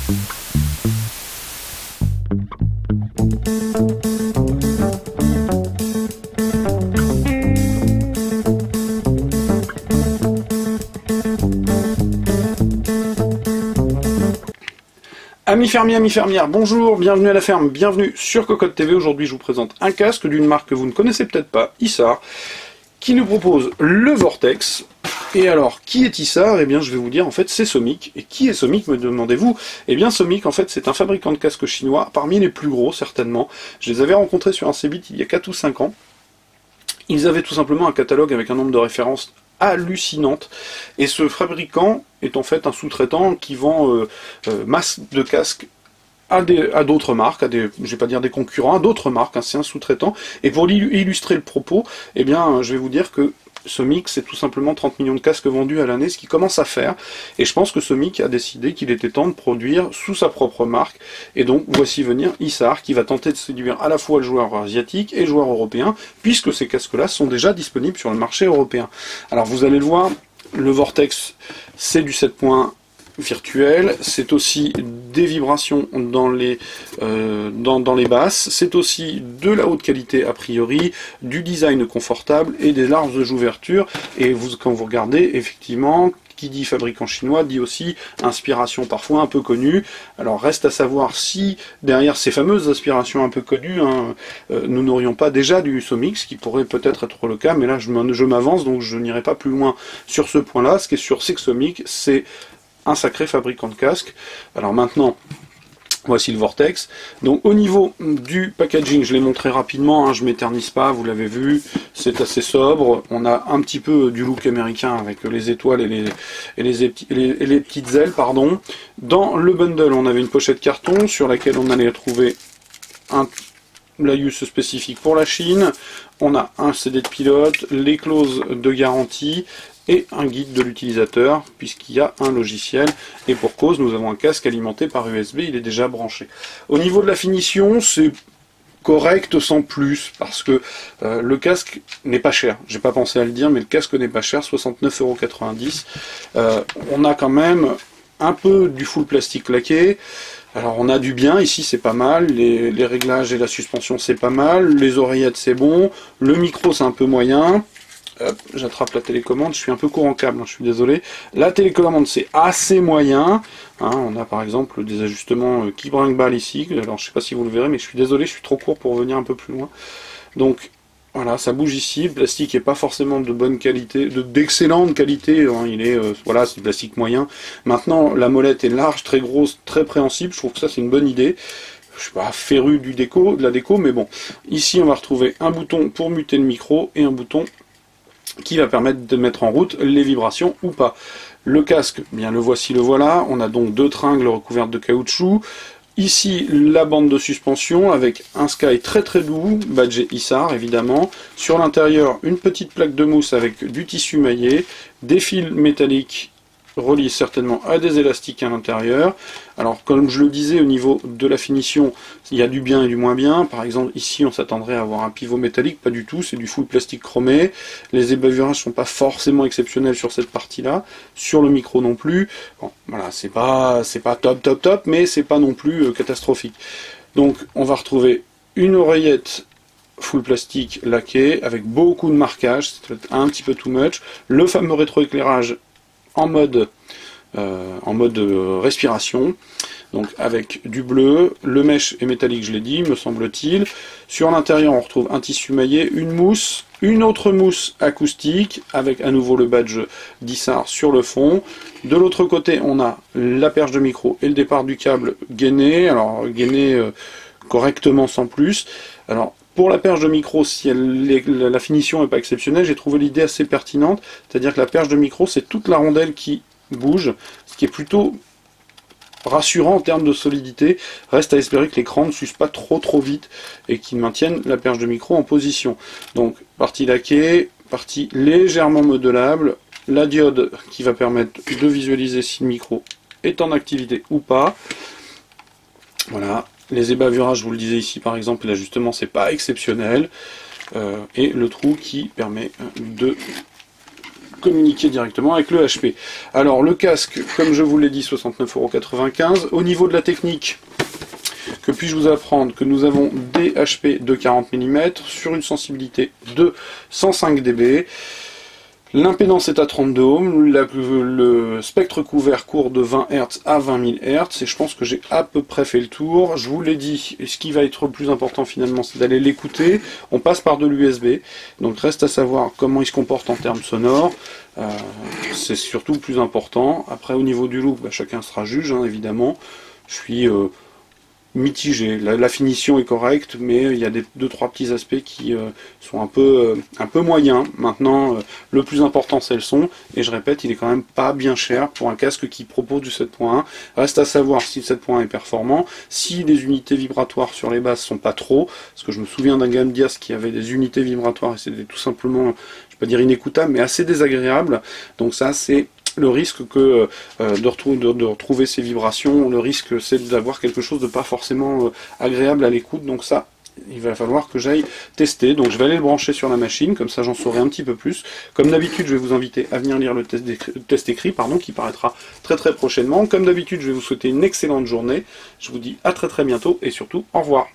Amis fermiers, amis fermières, bonjour, bienvenue à la ferme, bienvenue sur Cocotte TV. Aujourd'hui je vous présente un casque d'une marque que vous ne connaissez peut-être pas, Isar, qui nous propose le Vortex. Et alors, qui est Isar? Eh bien je vais vous dire, en fait c'est Somic. Et qui est Somic, me demandez-vous? Eh bien Somic, en fait c'est un fabricant de casques chinois, parmi les plus gros certainement. Je les avais rencontrés sur un CeBIT il y a 4 ou 5 ans. Ils avaient tout simplement un catalogue avec un nombre de références hallucinante, et ce fabricant est en fait un sous-traitant qui vend masse de casques à d'autres marques, je vais pas dire des concurrents, à d'autres marques, hein, c'est un sous-traitant. Et pour illustrer le propos, eh bien je vais vous dire que Somic, c'est tout simplement 30 millions de casques vendus à l'année, ce qu'il commence à faire. Et je pense que Somic a décidé qu'il était temps de produire sous sa propre marque. Et donc, voici venir Isar, qui va tenter de séduire à la fois le joueur asiatique et le joueur européen, puisque ces casques-là sont déjà disponibles sur le marché européen. Alors, vous allez le voir, le Vortex, c'est du 7 points virtuel, c'est aussi des vibrations dans les basses, c'est aussi de la haute qualité a priori, du design confortable et des larges ouvertures. Et quand vous regardez, effectivement, qui dit fabricant chinois dit aussi inspiration parfois un peu connue. Alors reste à savoir si derrière ces fameuses aspirations un peu connues, nous n'aurions pas déjà du Somic, ce qui pourrait peut-être être le cas, mais là je m'avance, donc je n'irai pas plus loin sur ce point-là. Ce qui est sûr, c'est que Somic, c'est un sacré fabricant de casques. Alors maintenant, voici le Vortex. Donc au niveau du packaging, je l'ai montré rapidement, hein, je m'éternise pas, vous l'avez vu, c'est assez sobre. On a un petit peu du look américain avec les étoiles et les petites ailes, pardon. Dans le bundle, on avait une pochette carton sur laquelle on allait trouver un laïus spécifique pour la Chine. On a un CD de pilote, les clauses de garantie et un guide de l'utilisateur, puisqu'il y a un logiciel, et pour cause, nous avons un casque alimenté par USB, il est déjà branché. Au niveau de la finition, c'est correct sans plus, parce que le casque n'est pas cher, j'ai pas pensé à le dire, mais le casque n'est pas cher, 69,90 €. On a quand même un peu du full plastique laqué. Alors on a du bien, ici c'est pas mal, les réglages et la suspension c'est pas mal, les oreillettes c'est bon, le micro c'est un peu moyen. J'attrape la télécommande, je suis un peu court en câble, hein, je suis désolé. La télécommande c'est assez moyen, hein, on a par exemple des ajustements qui brinque-balle ici, alors je sais pas si vous le verrez, mais je suis désolé, je suis trop court pour venir un peu plus loin. Donc voilà, ça bouge ici, le plastique n'est pas forcément de bonne qualité, d'excellente qualité, hein, il est, voilà, c'est du plastique moyen. Maintenant, la molette est large, très grosse, très préhensible, je trouve que ça c'est une bonne idée. Je suis pas féru de la déco, mais bon. Ici on va retrouver un bouton pour muter le micro et un bouton qui va permettre de mettre en route les vibrations ou pas. Le casque, bien le voici, le voilà. On a donc deux tringles recouvertes de caoutchouc. Ici, la bande de suspension avec un sky très très doux, badgé Isar évidemment. Sur l'intérieur, une petite plaque de mousse avec du tissu maillé, des fils métalliques reliés certainement à des élastiques à l'intérieur. Alors comme je le disais, au niveau de la finition, il y a du bien et du moins bien. Par exemple ici on s'attendrait à avoir un pivot métallique, pas du tout, c'est du full plastique chromé. Les ébavurages sont pas forcément exceptionnels sur cette partie là, sur le micro non plus. Bon, voilà, c'est pas top, mais c'est pas non plus catastrophique. Donc on va retrouver une oreillette full plastique laqué avec beaucoup de marquage, c'est un petit peu too much. Le fameux rétroéclairage en mode respiration, donc avec du bleu, le mesh est métallique, je l'ai dit, me semble-t-il. Sur l'intérieur, on retrouve un tissu maillé, une mousse, une autre mousse acoustique, avec à nouveau le badge d'Isar sur le fond. De l'autre côté, on a la perche de micro et le départ du câble gainé, alors gainé correctement sans plus. Alors, pour la perche de micro, si la finition n'est pas exceptionnelle, j'ai trouvé l'idée assez pertinente, c'est-à-dire que la perche de micro, c'est toute la rondelle qui bouge, ce qui est plutôt rassurant en termes de solidité. Reste à espérer que l'écran ne s'use pas trop vite et qu'il maintienne la perche de micro en position. Donc, partie laquée, partie légèrement modelable, la diode qui va permettre de visualiser si le micro est en activité ou pas. Voilà. Les ébavurages, je vous le disais ici par exemple, l'ajustement c'est pas exceptionnel. Et le trou qui permet de communiquer directement avec le HP. Alors le casque, comme je vous l'ai dit, 69,95 €. Au niveau de la technique, que puis-je vous apprendre? Que nous avons des HP de 40 mm sur une sensibilité de 105 dB. L'impédance est à 32 ohms, le spectre couvert court de 20 Hz à 20 000 Hz, et je pense que j'ai à peu près fait le tour. Je vous l'ai dit, et ce qui va être le plus important finalement, c'est d'aller l'écouter. On passe par de l'USB, donc reste à savoir comment il se comporte en termes sonores. C'est surtout le plus important. Après, au niveau du look, chacun sera juge, hein, évidemment. Je suis mitigé. La finition est correcte, mais il y a deux trois petits aspects qui sont un peu moyens. Maintenant, le plus important c'est le son, et je répète, il est quand même pas bien cher pour un casque qui propose du 7.1. Reste à savoir si le 7.1 est performant, si les unités vibratoires sur les basses sont pas trop, parce que je me souviens d'un Game Gear qui avait des unités vibratoires et c'était tout simplement, je vais pas dire inécoutable, mais assez désagréable. Donc ça, c'est le risque que de retrouver ces vibrations, le risque c'est d'avoir quelque chose de pas forcément agréable à l'écoute, donc ça, il va falloir que j'aille tester. Donc je vais aller le brancher sur la machine, comme ça j'en saurai un petit peu plus. Comme d'habitude, je vais vous inviter à venir lire le test écrit, qui paraîtra très très prochainement. Comme d'habitude, je vais vous souhaiter une excellente journée. Je vous dis à très très bientôt, et surtout, au revoir.